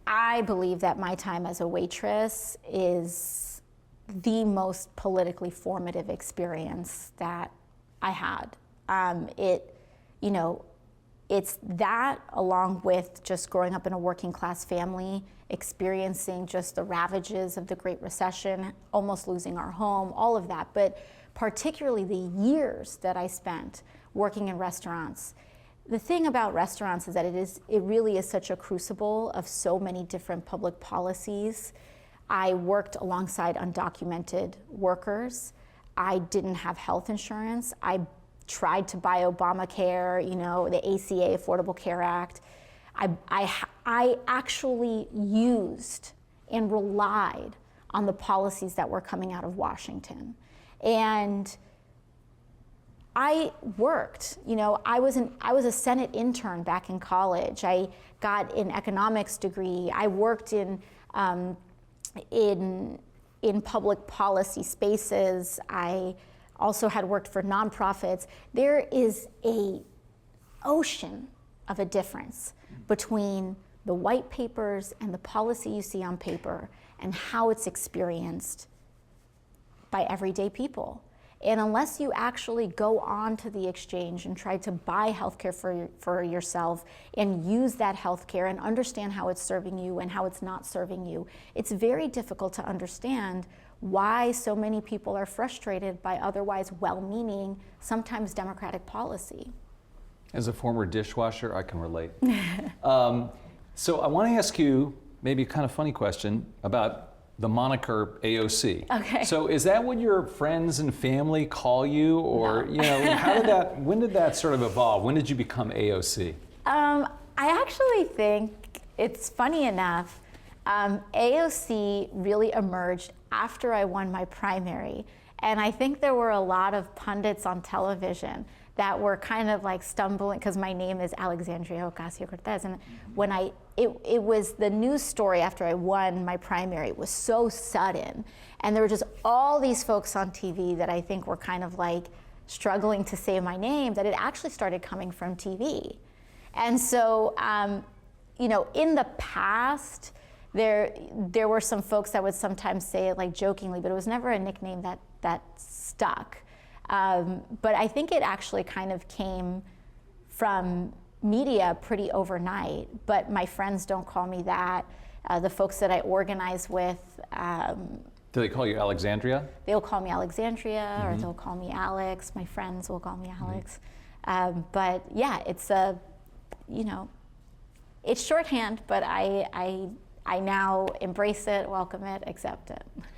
I believe that my time as a waitress is the most politically formative experience that I had. It's that, along with just growing up in a working class family, experiencing just the ravages of the Great Recession, almost losing our home, all of that, but particularly the years that I spent working in restaurants. The thing about restaurants is that it really is such a crucible of so many different public policies. I worked alongside undocumented workers. I didn't have health insurance. I tried to buy Obamacare, the ACA, Affordable Care Act. I actually used and relied on the policies that were coming out of Washington. And I worked, I was a Senate intern back in college. I got an economics degree. I worked in public policy spaces. I also had worked for nonprofits. There is an ocean of a difference between the white papers and the policy you see on paper and how it's experienced by everyday people. And unless you actually go on to the exchange and try to buy healthcare for yourself and use that healthcare and understand how it's serving you and how it's not serving you, it's very difficult to understand why so many people are frustrated by otherwise well-meaning, sometimes democratic policy. As a former dishwasher, I can relate. So I want to ask you maybe a kind of funny question about the moniker AOC. Okay. So is that what your friends and family call you, or no. When did that sort of evolve? When did you become AOC? I actually think it's funny enough. AOC really emerged after I won my primary, and I think there were a lot of pundits on television that were kind of like stumbling, because my name is Alexandria Ocasio-Cortez, and when it was the news story after I won my primary was so sudden, and there were just all these folks on TV that I think were kind of like struggling to say my name, that it actually started coming from TV. And so, in the past, there were some folks that would sometimes say it like jokingly, but it was never a nickname that stuck. But I think it actually kind of came from media pretty overnight, but my friends don't call me that. The folks that I organize with. Do they call you Alexandria? They'll call me Alexandria, or they'll call me Alex. My friends will call me Alex. But yeah, it's it's shorthand, but I now embrace it, welcome it, accept it.